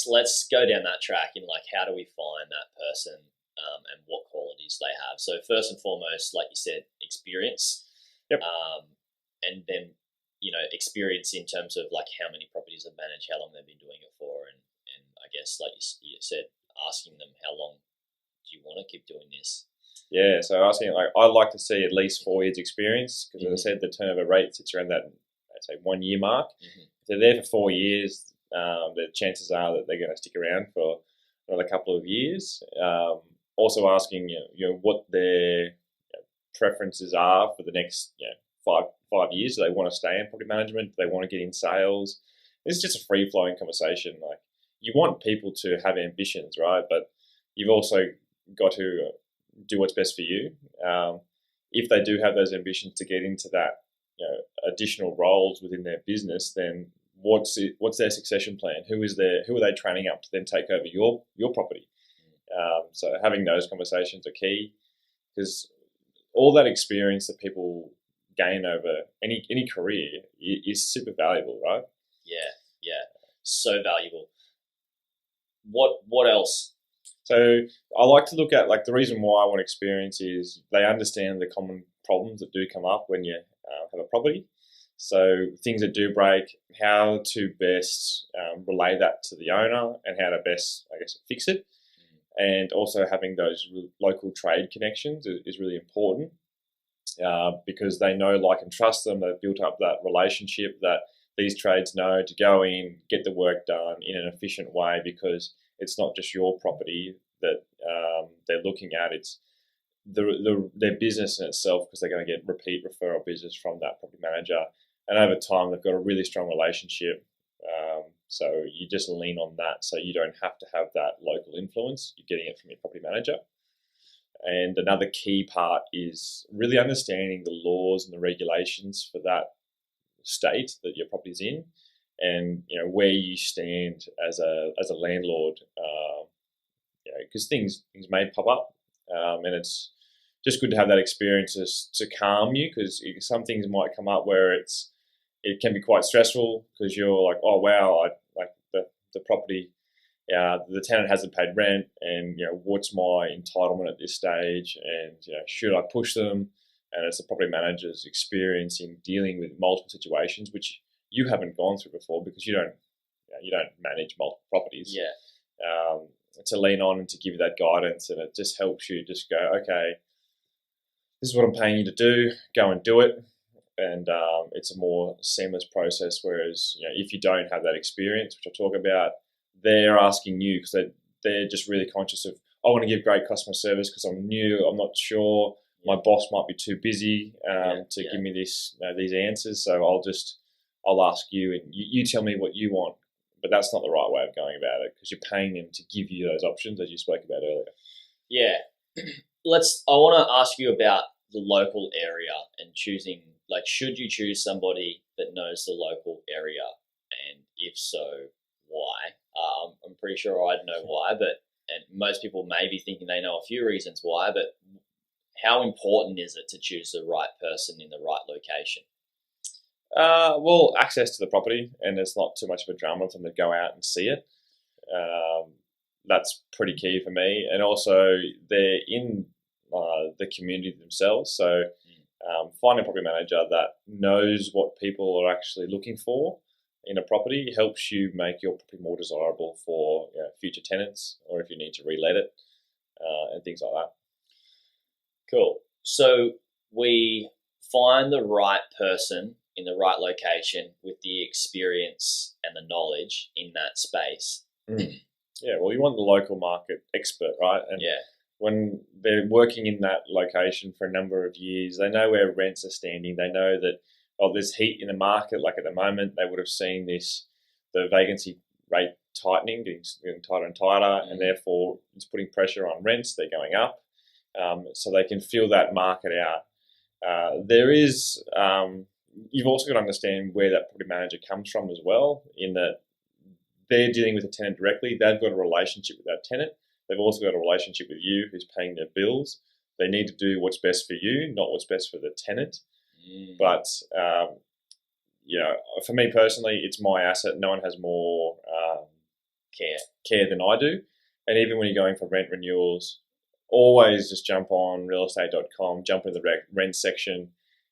let's go down that track in like how do we find that person, and what qualities they have. So first and foremost, like you said, experience. Yep. And then experience in terms of like how many properties they've managed, how long they've been doing it for, and I guess like you said, asking them how long do you want to keep doing this. Yeah, so asking like I'd like to see at least 4 years experience because as I said, the turnover rate sits around that, I'd say, 1 year mark. If they're there for 4 years, the chances are that they're going to stick around for another couple of years. Also asking what their preferences are for the next 5 years. Do they want to stay in property management? Do they want to get in sales? It's just a free flowing conversation. Like you want people to have ambitions, right? But you've also got to do what's best for you. If they do have those ambitions to get into that, additional roles within their business, then what's their succession plan? Who are they training up to then take over your property? So having those conversations are key because all that experience that people gain over any career is super valuable, right? Yeah, so valuable. What else? So I like to look at like the reason why I want experience is they understand the common problems that do come up when you have a property. So things that do break, how to best relay that to the owner and how to best, I guess, fix it. And also having those local trade connections is really important because they know, like, and trust them. They've built up that relationship that these trades know to go in, get the work done in an efficient way because it's not just your property that they're looking at. It's their business in itself because they're going to get repeat referral business from that property manager. And over time, they've got a really strong relationship. So you just lean on that so you don't have to have that local influence. You're getting it from your property manager. And another key part is really understanding the laws and the regulations for that state that your property's in, and where you stand as a landlord. Because things may pop up, and it's just good to have that experience to calm you because some things might come up where it can be quite stressful because you're like, oh wow, the property, the tenant hasn't paid rent, and what's my entitlement at this stage, and should I push them? And it's the property manager's experience in dealing with multiple situations which you haven't gone through before because you don't manage multiple properties. To lean on and to give you that guidance, and it just helps you just go, okay, this is what I'm paying you to do. Go and do it. And it's a more seamless process. Whereas, if you don't have that experience, which I talk about, they're asking you because they're just really conscious of, I want to give great customer service because I'm new. I'm not sure. My boss might be too busy to give me these answers. So I'll ask you, and you tell me what you want. But that's not the right way of going about it because you're paying them to give you those options as you spoke about earlier. Yeah. I want to ask you about the local area and choosing, like, should you choose somebody that knows the local area? And if so, why? I'm pretty sure I'd know why, and most people may be thinking they know a few reasons why, but how important is it to choose the right person in the right location? Well, access to the property, and there's not too much of a drama for them to go out and see it. That's pretty key for me. And also, they're in the community themselves. So finding a property manager that knows what people are actually looking for in a property helps you make your property more desirable for future tenants, or if you need to relet it and things like that. Cool. So we find the right person in the right location with the experience and the knowledge in that space. Yeah, well, you want the local market expert, right? And when they're working in that location for a number of years, they know where rents are standing. They know that, there's heat in the market. Like at the moment, they would have seen the vacancy rate tightening, getting tighter and tighter, and therefore it's putting pressure on rents. They're going up. So they can feel that market out. You've also got to understand where that property manager comes from as well, in that they're dealing with the tenant directly. They've got a relationship with that tenant. They've also got a relationship with you who's paying their bills. They need to do what's best for you, not what's best for the tenant. But, for me personally, it's my asset. No one has more care than I do. And even when you're going for rent renewals, always just jump on realestate.com, jump in the rent section,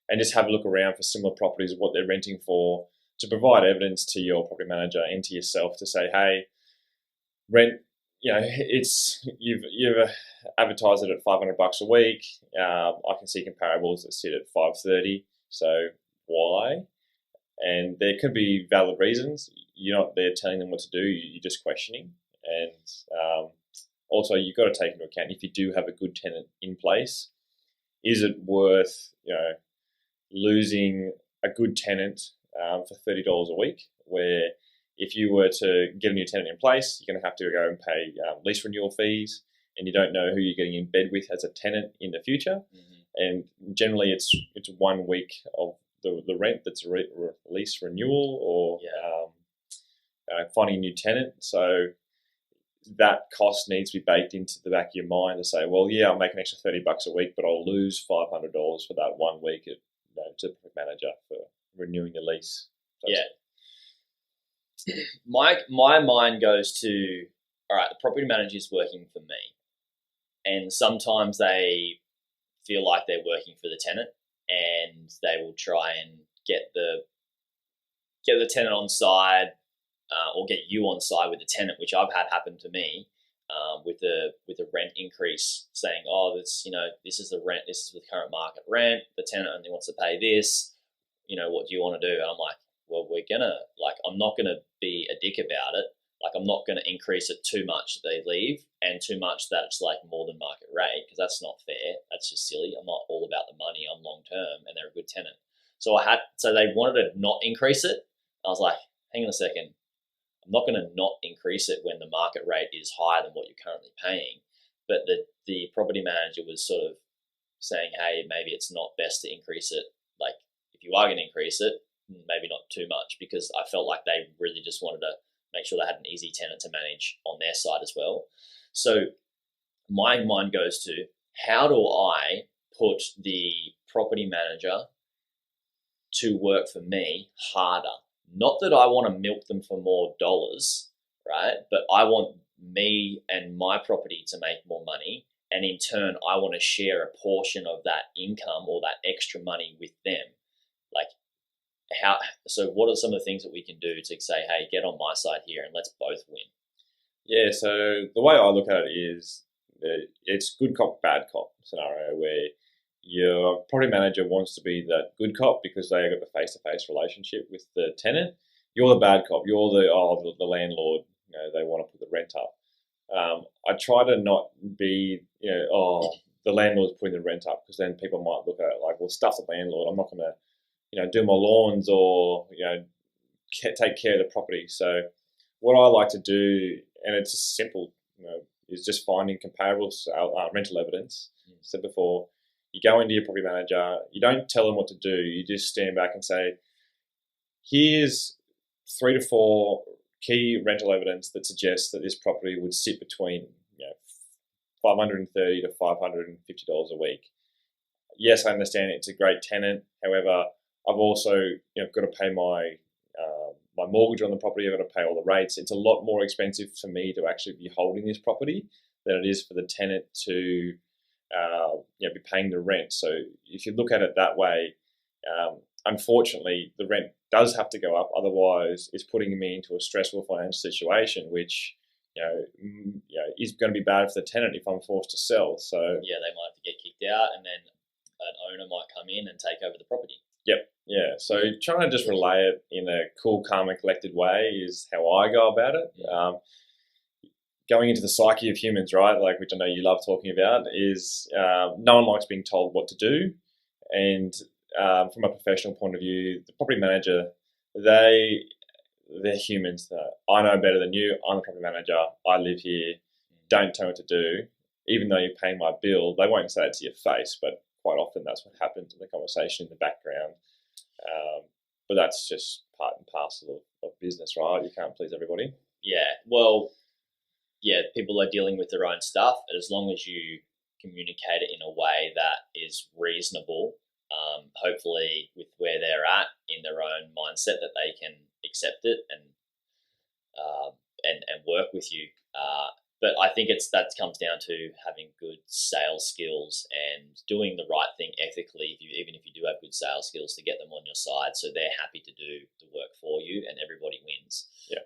and just have a look around for similar properties, what they're renting for, to provide evidence to your property manager and to yourself to say, hey, rent, it's you've advertised it at $500 a week. I can see comparables that sit at $530. So why? And there could be valid reasons. You're not there telling them what to do. You're just questioning. And also, you've got to take into account, if you do have a good tenant in place, is it worth losing a good tenant for $30 a week? Where if you were to get a new tenant in place, you're going to have to go and pay lease renewal fees, and you don't know who you're getting in bed with as a tenant in the future. Mm-hmm. And generally, it's 1 week of the rent that's lease renewal or finding a new tenant. So that cost needs to be baked into the back of your mind to say, well, yeah, I'll make an extra $30 a week, but I'll lose $500 for that 1 week to the manager for renewing the lease. My mind goes to, all right, the property manager is working for me, and sometimes they feel like they're working for the tenant, and they will try and get the tenant on side, or get you on side with the tenant, which I've had happen to me, with a rent increase, saying, oh, this is the rent, this is the current market rent, the tenant only wants to pay this, what do you want to do? And I'm like, well, I'm not gonna be a dick about it. Like, I'm not gonna increase it too much that they leave, and too much that it's like more than market rate, because that's not fair. That's just silly. I'm not all about the money. I'm long term, and they're a good tenant. So they wanted to not increase it. I was like, hang on a second. I'm not going to not increase it when the market rate is higher than what you're currently paying. But the property manager was sort of saying, hey, maybe it's not best to increase it. Like, if you are going to increase it, maybe not too much, because I felt like they really just wanted to make sure they had an easy tenant to manage on their side as well. So my mind goes to, how do I put the property manager to work for me harder? Not that I want to milk them for more dollars, right? But I want me and my property to make more money. And in turn, I want to share a portion of that income or that extra money with them. So what are some of the things that we can do to say, hey, get on my side here and let's both win? Yeah, so the way I look at it is it's good cop, bad cop scenario, where your property manager wants to be that good cop because they got the face-to-face relationship with the tenant. You're the bad cop. You're the landlord. They want to put the rent up. I try to not be, the landlord's putting the rent up, because then people might look at it like, well, stuff the landlord. I'm not going to, do my lawns or, take care of the property. So what I like to do, and it's just simple, is just finding comparable rental evidence. So before, you go into your property manager, you don't tell them what to do, you just stand back and say, here's 3 to 4 key rental evidence that suggests that this property would sit between $530 to $550 a week. Yes, I understand it's a great tenant. However, I've also got to pay my mortgage on the property. I've got to pay all the rates. It's a lot more expensive for me to actually be holding this property than it is for the tenant to be paying the rent. So if you look at it that way, unfortunately, the rent does have to go up. Otherwise, it's putting me into a stressful financial situation, which is going to be bad for the tenant if I'm forced to sell. So yeah, they might have to get kicked out, and then an owner might come in and take over the property. Yep. Yeah. So trying to just relay it in a cool, calm, and collected way is how I go about it. Going into the psyche of humans, right? Like, which I know you love talking about, is no one likes being told what to do. And from a professional point of view, the property manager, they're humans. I know better than you. I'm the property manager. I live here. Don't tell me what to do. Even though you're paying my bill, they won't say it to your face, but quite often that's what happens in the conversation in the background. But that's just part and parcel of business, right? You can't please everybody. Yeah. Well, yeah, people are dealing with their own stuff. As long as you communicate it in a way that is reasonable, hopefully with where they're at in their own mindset, that they can accept it and and work with you. But I think that comes down to having good sales skills and doing the right thing ethically. Even if you do have good sales skills, to get them on your side, so they're happy to do the work for you, and everybody wins. Yeah.